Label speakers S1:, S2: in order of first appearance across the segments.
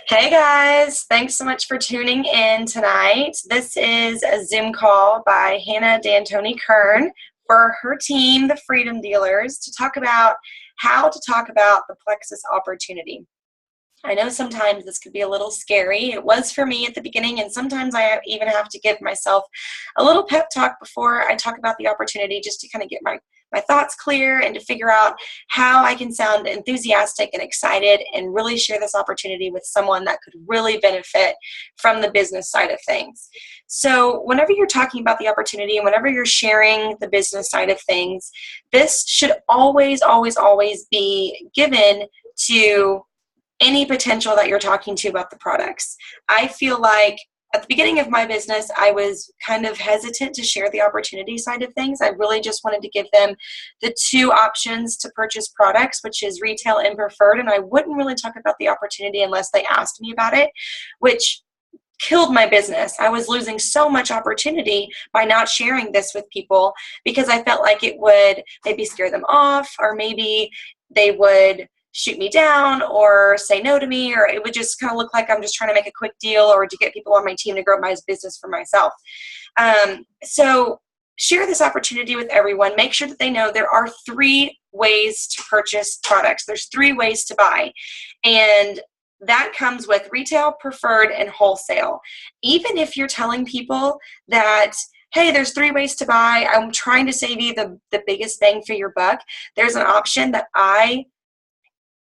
S1: Hey guys, thanks so much for tuning in tonight. This is a Zoom call by Hannah D'Antoni Kern for her team, the Freedom Dealers, to talk about how to talk about the Plexus opportunity. I know sometimes this could be a little scary. It was for me at the beginning, and sometimes I even have to give myself a little pep talk before I talk about the opportunity just to kind of get my thoughts clear and to figure out how I can sound enthusiastic and excited and really share this opportunity with someone that could really benefit from the business side of things. So whenever you're talking about the opportunity and whenever you're sharing the business side of things, this should always, always, always be given to any potential that you're talking to about the products. I feel like at the beginning of my business, I was kind of hesitant to share the opportunity side of things. I really just wanted to give them the two options to purchase products, which is retail and preferred, and I wouldn't really talk about the opportunity unless they asked me about it, which killed my business. I was losing so much opportunity by not sharing this with people because I felt like it would maybe scare them off, or maybe they would shoot me down or say no to me, or it would just kind of look like I'm just trying to make a quick deal or to get people on my team to grow my business for myself. So share this opportunity with everyone. Make sure that they know there are three ways to purchase products. There's three ways to buy. And that comes with retail, preferred, and wholesale. Even if you're telling people that, hey, there's three ways to buy, I'm trying to save you the biggest bang for your buck, there's an option that I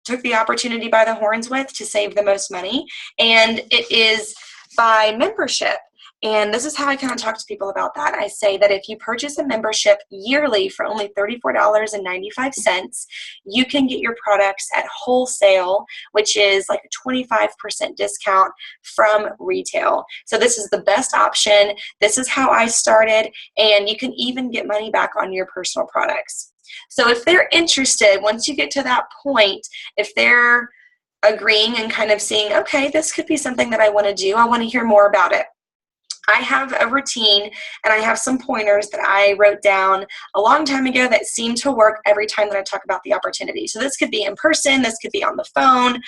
S1: took the opportunity by the horns with to save the most money, and it is by membership. And this is how I kind of talk to people about that. I say that if you purchase a membership yearly for only $34.95, you can get your products at wholesale, which is like a 25% discount from retail. So this is the best option. This is how I started, and you can even get money back on your personal products. So if they're interested, once you get to that point, if they're agreeing and kind of seeing, okay, this could be something that I want to do, I want to hear more about it, I have a routine and I have some pointers that I wrote down a long time ago that seem to work every time that I talk about the opportunity. So this could be in person, this could be on the phone,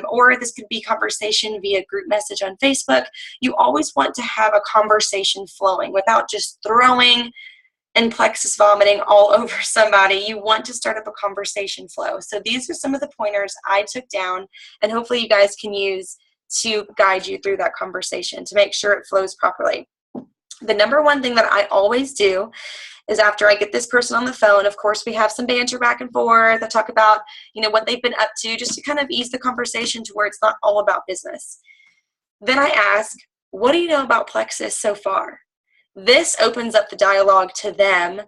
S1: or this could be conversation via group message on Facebook. You always want to have a conversation flowing without just throwing and plexus vomiting all over somebody. You want to start up a conversation flow. So these are some of the pointers I took down, and hopefully you guys can use to guide you through that conversation to make sure it flows properly. The number one thing that I always do is after I get this person on the phone, of course, we have some banter back and forth. I talk about, what they've been up to, just to kind of ease the conversation to where it's not all about business. Then I ask, what do you know about Plexus so far? This opens up the dialogue to them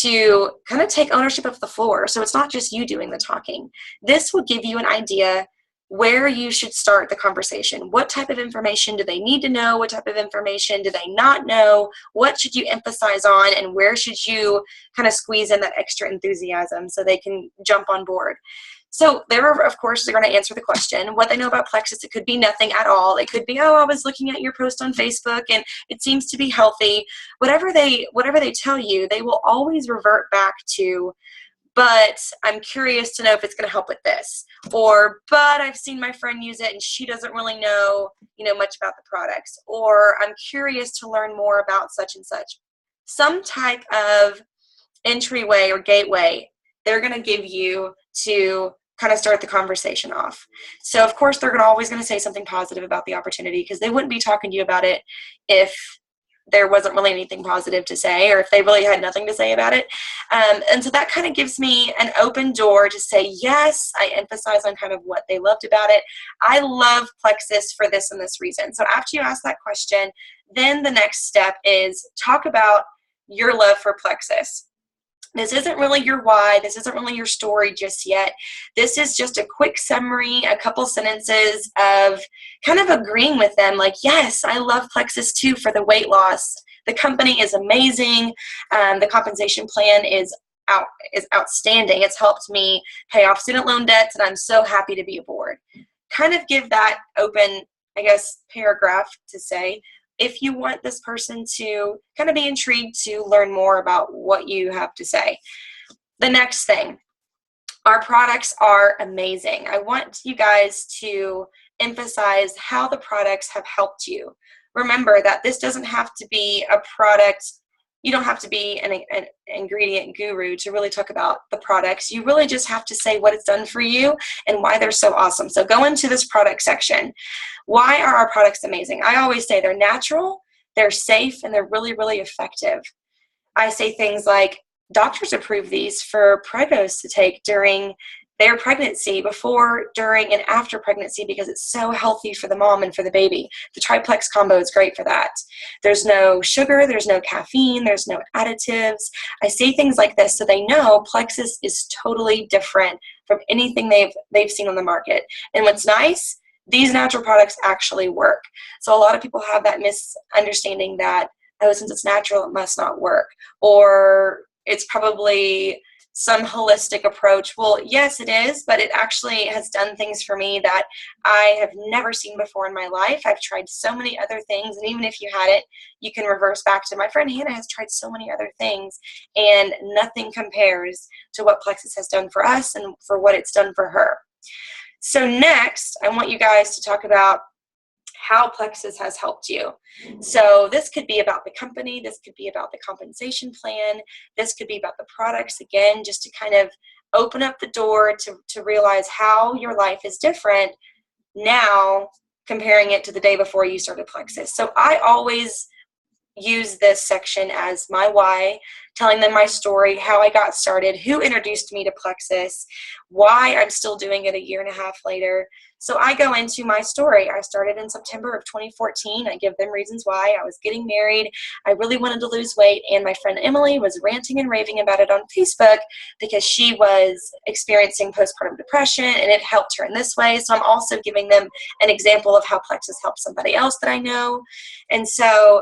S1: to kind of take ownership of the floor. So it's not just you doing the talking. This will give you an idea where you should start the conversation. What type of information do they need to know? What type of information do they not know? What should you emphasize on? And where should you kind of squeeze in that extra enthusiasm so they can jump on board? So of course, they're going to answer the question. What they know about Plexus, it could be nothing at all. It could be, oh, I was looking at your post on Facebook and it seems to be healthy. Whatever they tell you, they will always revert back to, but I'm curious to know if it's going to help with this. Or, but I've seen my friend use it and she doesn't really know, much about the products. Or I'm curious to learn more about such and such. Some type of entryway or gateway they're going to give you to kind of start the conversation off. So of course they're always going to say something positive about the opportunity, because they wouldn't be talking to you about it if there wasn't really anything positive to say, or if they really had nothing to say about it. And so that kind of gives me an open door to say, yes, I emphasize on kind of what they loved about it. I love Plexus for this and this reason. So after you ask that question, then the next step is talk about your love for Plexus. This isn't really your why. This isn't really your story just yet. This is just a quick summary, a couple sentences of kind of agreeing with them, like, yes, I love Plexus too for the weight loss. The company is amazing. The compensation plan is outstanding. It's helped me pay off student loan debts, and I'm so happy to be aboard. Kind of give that open, paragraph to say, if you want this person to kind of be intrigued to learn more about what you have to say. The next thing, our products are amazing. I want you guys to emphasize how the products have helped you. Remember that this doesn't have to be a product. You don't have to be an ingredient guru to really talk about the products. You really just have to say what it's done for you and why they're so awesome. So go into this product section. Why are our products amazing? I always say they're natural, they're safe, and they're really, really effective. I say things like, doctors approve these for pregos to take during their pregnancy, before, during, and after pregnancy, because it's so healthy for the mom and for the baby. The triplex combo is great for that. There's no sugar, there's no caffeine, there's no additives. I say things like this so they know Plexus is totally different from anything they've seen on the market. And what's nice, these natural products actually work. So a lot of people have that misunderstanding that, oh, since it's natural, it must not work, or it's probably some holistic approach. Well, yes, it is, but it actually has done things for me that I have never seen before in my life. I've tried so many other things, and even if you had it, you can reverse back to my friend Hannah has tried so many other things, and nothing compares to what Plexus has done for us and for what it's done for her. So next, I want you guys to talk about how Plexus has helped you. So this could be about the company, this could be about the compensation plan, this could be about the products, again, just to kind of open up the door to realize how your life is different now comparing it to the day before you started Plexus. So I always use this section as my why, telling them my story, how I got started, who introduced me to Plexus, why I'm still doing it a year and a half later. So I go into my story. I started in September of 2014. I give them reasons why. I was getting married. I really wanted to lose weight, and my friend Emily was ranting and raving about it on Facebook because she was experiencing postpartum depression, and it helped her in this way. So I'm also giving them an example of how Plexus helped somebody else that I know. And so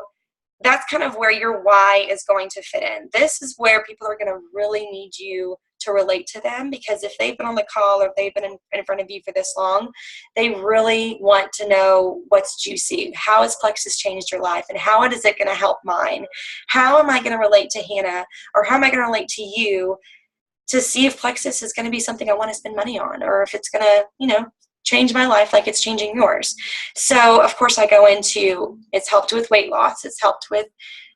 S1: that's kind of where your why is going to fit in. This is where people are going to really need you to relate to them, because if they've been on the call or if they've been in front of you for this long, they really want to know what's juicy. How has Plexus changed your life, and how is it going to help mine? How am I going to relate to Hannah, or how am I going to relate to you, to see if Plexus is going to be something I want to spend money on, or if it's going to, change my life like it's changing yours. So of course I go into, it's helped with weight loss, it's helped with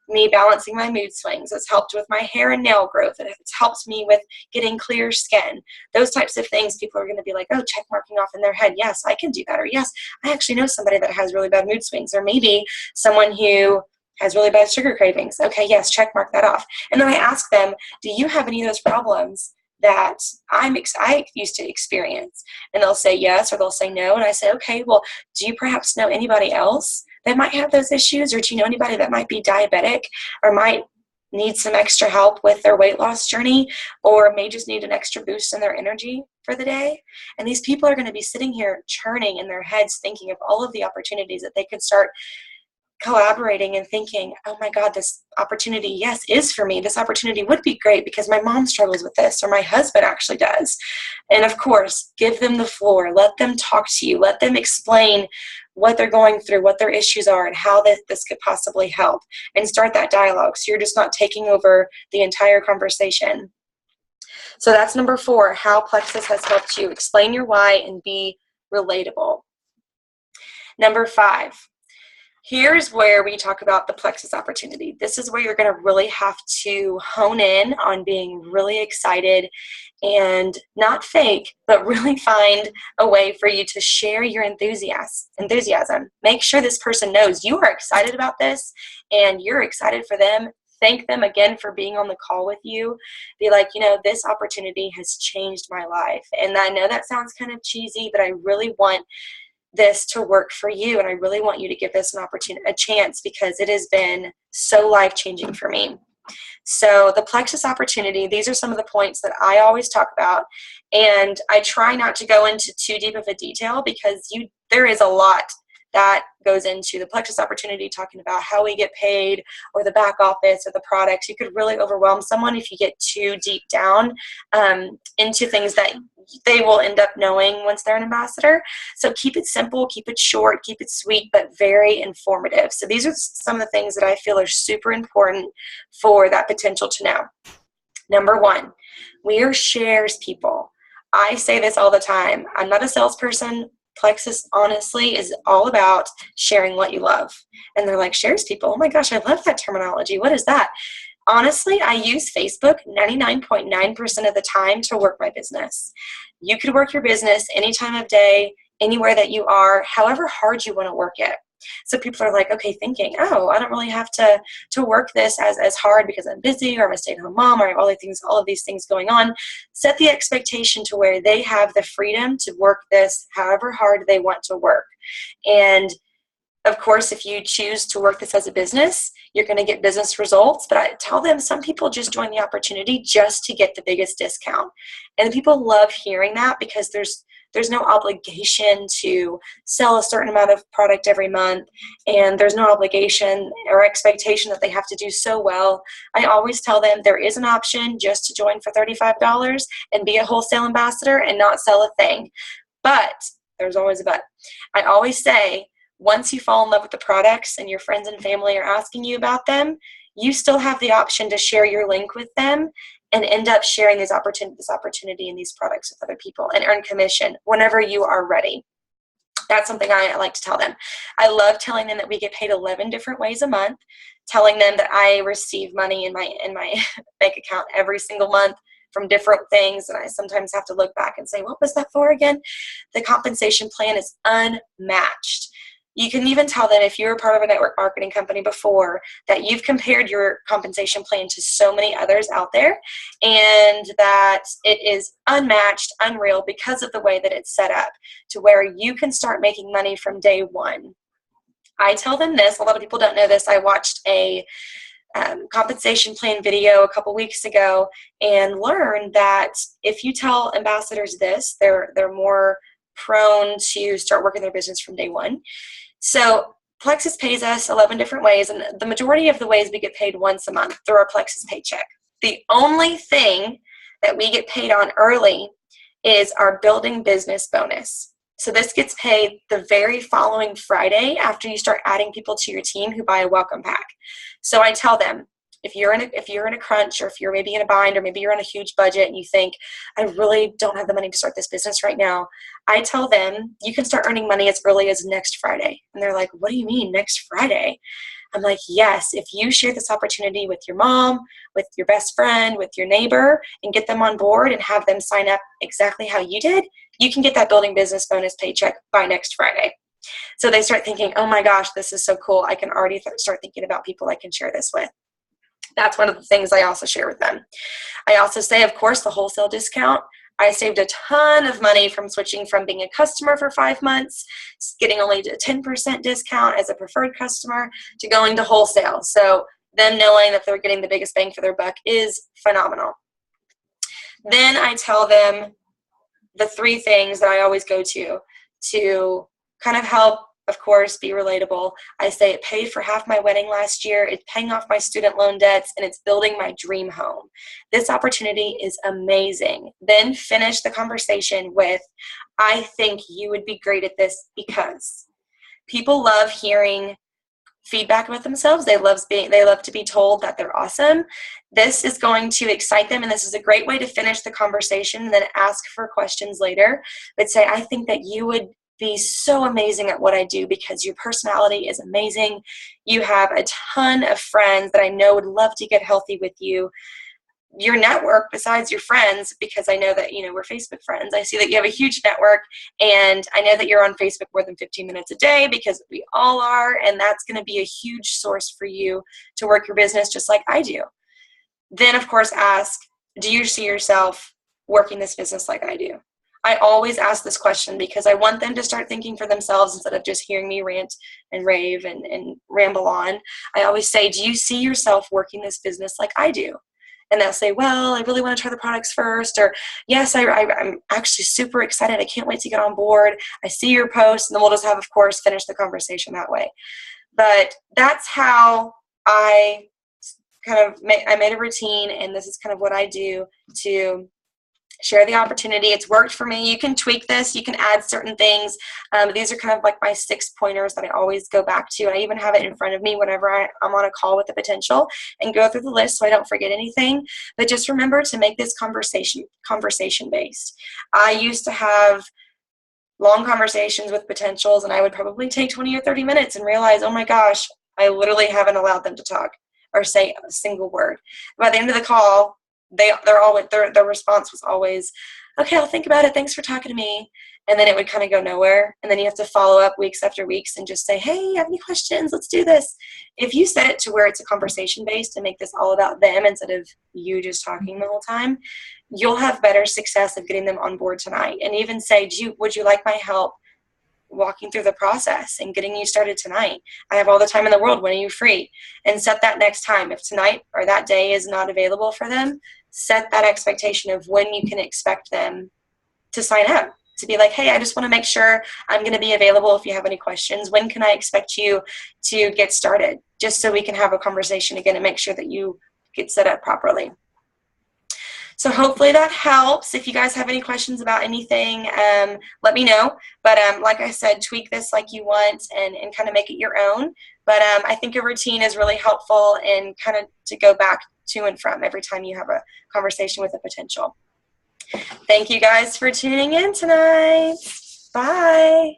S1: me balancing my mood swings, it's helped with my hair and nail growth, it's helped me with getting clear skin. Those types of things, people are going to be like, oh, check marking off in their head, yes, I can do that, or yes, I actually know somebody that has really bad mood swings, or maybe someone who has really bad sugar cravings. Okay, yes, check mark that off. And then I ask them, do you have any of those problems that I used to experience? And they'll say yes, or they'll say no. And I say, okay, well, do you perhaps know anybody else that might have those issues? Or do you know anybody that might be diabetic, or might need some extra help with their weight loss journey, or may just need an extra boost in their energy for the day? And these people are going to be sitting here churning in their heads, thinking of all of the opportunities that they could start collaborating and thinking, oh my God, this opportunity, yes, is for me. This opportunity would be great because my mom struggles with this, or my husband actually does. And of course, give them the floor. Let them talk to you. Let them explain what they're going through, what their issues are, and how this could possibly help, and start that dialogue. So you're just not taking over the entire conversation. So that's number 4, how Plexus has helped you. Explain your why and be relatable. Number 5. Here's where we talk about the Plexus opportunity. This is where you're going to really have to hone in on being really excited and not fake, but really find a way for you to share your enthusiasm. Make sure this person knows you are excited about this and you're excited for them. Thank them again for being on the call with you. Be like, this opportunity has changed my life. And I know that sounds kind of cheesy, but I really want this to work for you, and I really want you to give this a chance, because it has been so life-changing for me. So the Plexus opportunity, these are some of the points that I always talk about, and I try not to go into too deep of a detail, because there is a lot that goes into the Plexus opportunity, talking about how we get paid, or the back office, or the products. You could really overwhelm someone if you get too deep down into things that they will end up knowing once they're an ambassador. So keep it simple, keep it short, keep it sweet, but very informative. So these are some of the things that I feel are super important for that potential to know. Number 1, we are shares people. I say this all the time. I'm not a salesperson. Plexus honestly is all about sharing what you love. And they're like, shares people? Oh my gosh, I love that terminology. What is that? Honestly, I use Facebook 99.9% of the time to work my business. You could work your business any time of day, anywhere that you are, however hard you want to work it. So people are like, okay, thinking, oh, I don't really have to work this as hard because I'm busy, or I'm a stay-at-home mom, or I have all of these things going on. Set the expectation to where they have the freedom to work this however hard they want to work. And of course, if you choose to work this as a business, you're going to get business results. But I tell them some people just join the opportunity just to get the biggest discount. And people love hearing that because there's no obligation to sell a certain amount of product every month, and there's no obligation or expectation that they have to do so well. I always tell them there is an option just to join for $35 and be a wholesale ambassador and not sell a thing. But there's always a but. I always say, once you fall in love with the products and your friends and family are asking you about them, you still have the option to share your link with them and end up sharing this opportunity and these products with other people and earn commission whenever you are ready. That's something I like to tell them. I love telling them that we get paid 11 different ways a month, telling them that I receive money in my bank account every single month from different things, and I sometimes have to look back and say, what was that for again? The compensation plan is unmatched. You can even tell them, if you were part of a network marketing company before, that you've compared your compensation plan to so many others out there, and that it is unmatched, unreal, because of the way that it's set up to where you can start making money from day one. I tell them this. A lot of people don't know this. I watched a compensation plan video a couple weeks ago and learned that if you tell ambassadors this, they're more prone to start working their business from day one. So Plexus pays us 11 different ways, and the majority of the ways we get paid once a month through our Plexus paycheck. The only thing that we get paid on early is our building business bonus. So this gets paid the very following Friday after you start adding people to your team who buy a welcome pack. So I tell them, if you're in a crunch, or if you're maybe in a bind, or maybe you're on a huge budget and you think, I really don't have the money to start this business right now, I tell them you can start earning money as early as next Friday. And they're like, what do you mean next Friday? I'm like, yes, if you share this opportunity with your mom, with your best friend, with your neighbor, and get them on board and have them sign up exactly how you did, you can get that building business bonus paycheck by next Friday. So they start thinking, oh my gosh, this is so cool. I can already start thinking about people I can share this with. That's one of the things I also share with them. I also say, of course, the wholesale discount. I saved a ton of money from switching from being a customer for 5 months, getting only a 10% discount as a preferred customer, to going to wholesale. So them knowing that they're getting the biggest bang for their buck is phenomenal. Then I tell them the 3 things that I always go to kind of help, of course, be relatable. I say it paid for half my wedding last year, it's paying off my student loan debts, and it's building my dream home. This opportunity is amazing. Then finish the conversation with, I think you would be great at this because. People love hearing feedback about themselves. They love to be told that they're awesome. This is going to excite them, and this is a great way to finish the conversation and then ask for questions later. But say, I think that you would be so amazing at what I do because your personality is amazing. You have a ton of friends that I know would love to get healthy with you. Your network, besides your friends, because I know that, we're Facebook friends. I see that you have a huge network, and I know that you're on Facebook more than 15 minutes a day, because we all are, and that's going to be a huge source for you to work your business just like I do. Then, of course, ask, do you see yourself working this business like I do? I always ask this question because I want them to start thinking for themselves instead of just hearing me rant and rave and ramble on. I always say, do you see yourself working this business like I do? And they'll say, well, I really want to try the products first, or yes, I'm actually super excited. I can't wait to get on board. I see your post, and then we'll just have, of course, finish the conversation that way. But that's how I made a routine, and this is kind of what I do to share the opportunity. It's worked for me. You can tweak this. You can add certain things. These are kind of like my 6 pointers that I always go back to. I even have it in front of me whenever I'm on a call with the potential and go through the list so I don't forget anything. But just remember to make this conversation based. I used to have long conversations with potentials, and I would probably take 20 or 30 minutes and realize, oh my gosh, I literally haven't allowed them to talk or say a single word. By the end of the call, their response was always, okay, I'll think about it. Thanks for talking to me. And then it would kind of go nowhere. And then you have to follow up weeks after weeks and just say, hey, you have any questions? Let's do this. If you set it to where it's a conversation based and make this all about them instead of you just talking the whole time, you'll have better success of getting them on board tonight. And even say, would you like my help walking through the process and getting you started tonight? I have all the time in the world. When are you free? And set that next time. If tonight or that day is not available for them, set that expectation of when you can expect them to sign up. To be like, hey, I just want to make sure I'm going to be available if you have any questions. When can I expect you to get started? Just so we can have a conversation again and make sure that you get set up properly. So hopefully that helps. If you guys have any questions about anything, let me know. But like I said, tweak this like you want and kind of make it your own. But I think a routine is really helpful and kind of to go back to and from every time you have a conversation with a potential. Thank you guys for tuning in tonight. Bye.